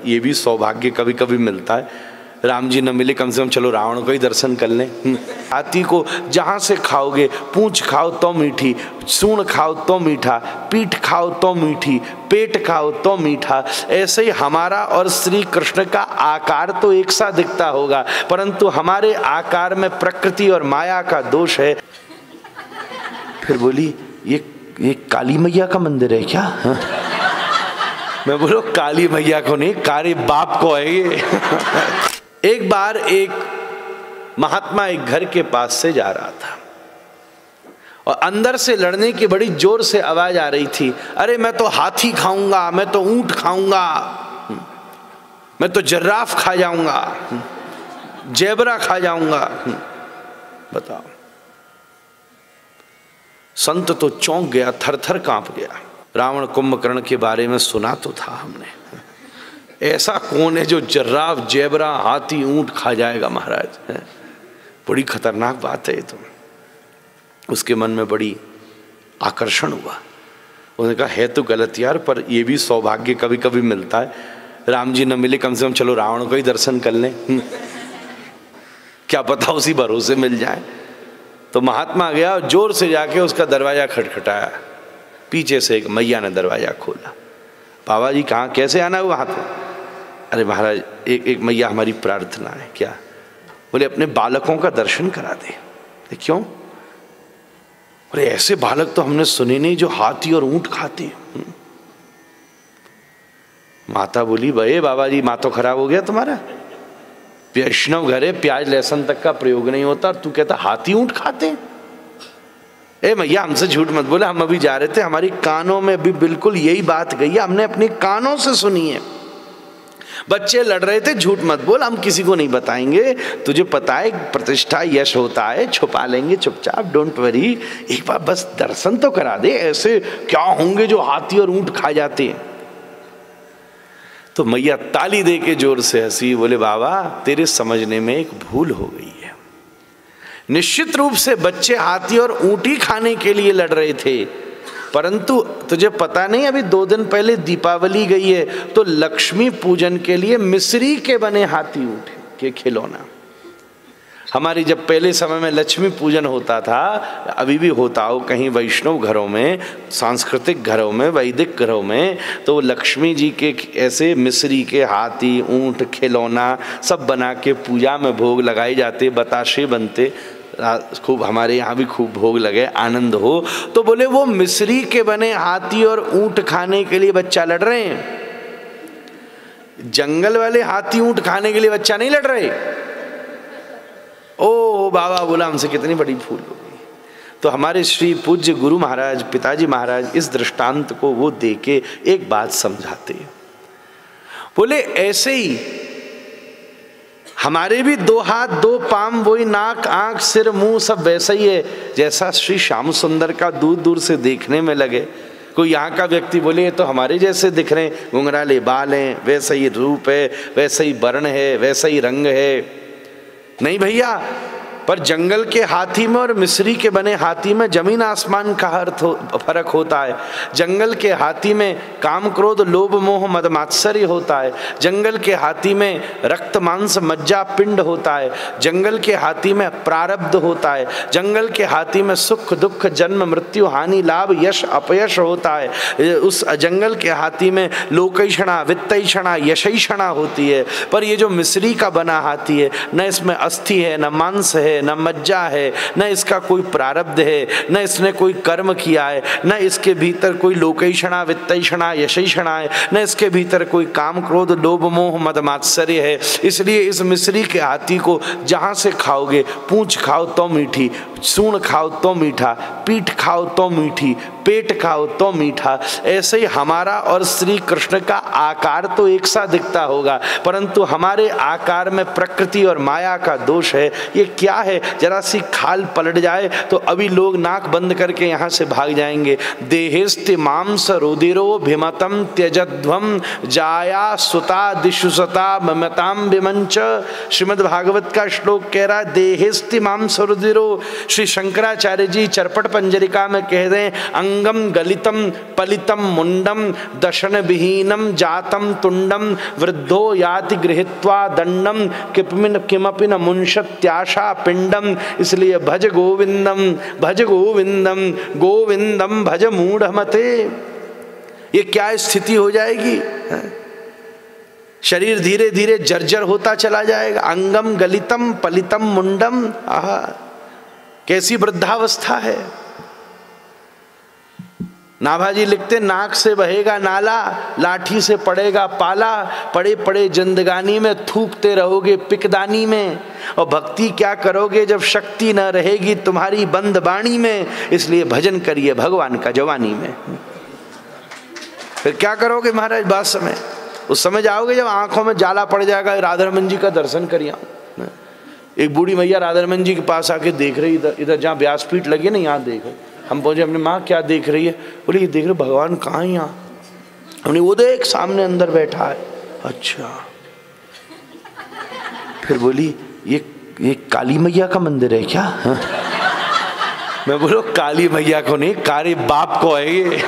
ये भी सौभाग्य कभी कभी मिलता है। राम जी न मिले, कम से कम चलो रावण को ही दर्शन कर लें। हाथी को जहाँ से खाओगे, पूंछ खाओ तो मीठी, सूंड खाओ तो मीठा, पीठ खाओ तो मीठी, पेट खाओ तो मीठा। ऐसे ही हमारा और श्री कृष्ण का आकार तो एक सा दिखता होगा, परंतु हमारे आकार में प्रकृति और माया का दोष है। फिर बोली ये काली मैया का मंदिर है क्या? हाँ? मैं बोलो काली मैया को नहीं, काली बाप को है ये। एक बार एक महात्मा एक घर के पास से जा रहा था और अंदर से लड़ने की बड़ी जोर से आवाज आ रही थी, अरे मैं तो हाथी खाऊंगा, मैं तो ऊंट खाऊंगा, मैं तो जिराफ खा जाऊंगा, जेबरा खा जाऊंगा। बताओ, संत तो चौंक गया, थर थर कांप गया। रावण कुंभकर्ण के बारे में सुना तो था हमने, ऐसा कौन है जो जिराफ, जेबरा, हाथी, ऊंट खा जाएगा महाराज? बड़ी खतरनाक बात है ये तो। उसके मन में बड़ी आकर्षण हुआ। उसने कहा है तो गलत यार, पर ये भी सौभाग्य कभी कभी मिलता है। राम जी न मिले, कम से कम चलो रावण को ही दर्शन कर लें। क्या पता उसी भरोसे मिल जाए। तो महात्मा गया और जोर से जाके उसका दरवाजा खटखटाया। पीछे से एक मैया ने दरवाजा खोला। बाबा जी कहाँ, कैसे आना हुआ हाथ में? अरे महाराज एक मैया हमारी प्रार्थना है। क्या? बोले अपने बालकों का दर्शन करा दे। क्यों? बोले ऐसे बालक तो हमने सुने नहीं जो हाथी और ऊंट खाते हैं। माता बोली भाई बाबा जी, माँ तो खराब हो गया तुम्हारा, वैष्णव घर है, प्याज लहसुन तक का प्रयोग नहीं होता, तू कहता हाथी ऊंट खाते हैं। ए मैया हमसे झूठ मत बोला, हम अभी जा रहे थे, हमारी कानों में भी बिल्कुल यही बात गई है, हमने अपने कानों से सुनी है। बच्चे लड़ रहे थे, झूठ मत बोल, हम किसी को नहीं बताएंगे, तुझे पता है प्रतिष्ठा यश होता है, छुपा लेंगे चुपचाप, डोंट वरी, एक बार बस दर्शन तो करा दे, ऐसे क्या होंगे जो हाथी और ऊंट खा जाते हैं। तो मैया ताली दे के जोर से हंसी, बोले बाबा तेरे समझने में एक भूल हो गई है। निश्चित रूप से बच्चे हाथी और ऊंटी खाने के लिए लड़ रहे थे, परंतु तुझे पता नहीं अभी 2 दिन पहले दीपावली गई है, तो लक्ष्मी पूजन के लिए मिस्री के बने हाथी ऊंट के खिलौना। हमारी जब पहले समय में लक्ष्मी पूजन होता था, अभी भी होता हो कहीं वैष्णव घरों में, सांस्कृतिक घरों में, वैदिक घरों में, तो लक्ष्मी जी के ऐसे मिस्री के हाथी ऊंट खिलौना सब बना के पूजा में भोग लगाए जाते, बताशे बनते, खूब हमारे यहाँ भी खूब भोग लगे, आनंद हो। तो बोले वो मिस्री के बने हाथी और ऊंट खाने के लिए बच्चा लड़ रहे हैं, जंगल वाले हाथी ऊंट खाने के लिए बच्चा नहीं लड़ रहे। ओ बाबा बोला हमसे कितनी बड़ी भूल हो गई। तो हमारे श्री पूज्य गुरु महाराज, पिताजी महाराज इस दृष्टांत को वो दे के एक बात समझाते, बोले ऐसे ही हमारे भी 2 हाथ 2 पांव, वही नाक आंख सिर मुंह सब वैसा ही है जैसा श्री श्याम सुंदर का दूर दूर से देखने में लगे। कोई यहाँ का व्यक्ति बोले तो हमारे जैसे दिख रहे हैं, घुंघराले बाल हैं, वैसा ही रूप है, वैसा ही वर्ण है, वैसा ही रंग है। नहीं भैया, पर जंगल के हाथी में और मिस्री के बने हाथी में जमीन आसमान का फर्क होता है। जंगल के हाथी में काम क्रोध लोभ मोह मद मात्सर्य होता है, जंगल के हाथी में रक्त मांस मज्जा पिंड होता है, जंगल के हाथी में प्रारब्ध होता है, जंगल के हाथी में सुख दुख जन्म मृत्यु हानि लाभ यश अपयश होता है, उस जंगल के हाथी में लोकैषणा वित्तैषणा यशैषणा होती है। पर ये जो मिस्री का बना हाथी है, न इसमें अस्थि है, न मांस है, न मज्जा है, न इसका कोई प्रारब्ध है, न इसने कोई कर्म किया है, न इसके भीतर कोई लोकैषणा वित्तैषणा यशैषणा है, न इसके भीतर कोई काम क्रोध लोभ मोह मद मात्सर्य है। इसलिए इस मिस्री के हाथी को जहाँ से खाओगे, पूंछ खाओ तो मीठी, सूंड खाओ तो मीठा, पीठ खाओ तो मीठी, पेट खाओ तो मीठा। ऐसे ही हमारा और श्री कृष्ण का आकार तो एक सा दिखता होगा, परंतु हमारे आकार में प्रकृति और माया का दोष है। ये क्या है? जरा सी खाल पलट जाए तो अभी लोग नाक बंद करके यहाँ से भाग जाएंगे। देहेस्ति मांस रुदिरो भिमतम त्यजध्वम जाया सुता दिशुसता ममताम विमंच। श्रीमद् भागवत का श्लोक कह रहा है देहेस्ति मांस रुदिरो, श्री शंकराचार्य जी चरपट पंजरिका में कह रहे हैं, अंगम गलितम पलितम मुंडम दशन विहीनम जातम तुंडम वृद्धो याति गृहीत्वा दंडम किमपि न मुंशत्याशा पिंडम। इसलिए भज गोविंदम भज गोविंदम गोविंदम भज मूढ़मते। ये क्या स्थिति हो जाएगी, शरीर धीरे धीरे जर्जर होता चला जाएगा। अंगम गलितम पलितम मुंडम, आहा कैसी वृद्धावस्था है। नाभाजी लिखते, नाक से बहेगा नाला, लाठी से पड़ेगा पाला, पड़े पड़े जिंदगानी में थूकते रहोगे पिकदानी में। और भक्ति क्या करोगे जब शक्ति न रहेगी तुम्हारी बंद बाणी में। इसलिए भजन करिए भगवान का जवानी में। फिर क्या करोगे महाराज बाद समय, उस समय जाओगे जब आंखों में जाला पड़ जाएगा। राधा रमन जी का दर्शन करिए। एक बूढ़ी मैया राधा रमन जी के पास आके देख रही, इधर इधर जहाँ व्यासपीठ लगी ना, यहाँ देख रही। हम पहुंचे, अपने माँ क्या देख रही है? बोले ये देख रहे भगवान कहाँ है यहाँ। हमने वो देख सामने अंदर बैठा है। अच्छा। फिर बोली ये काली मैया का मंदिर है क्या? मैं बोलो काली मैया को नहीं, काली बाप को है ये।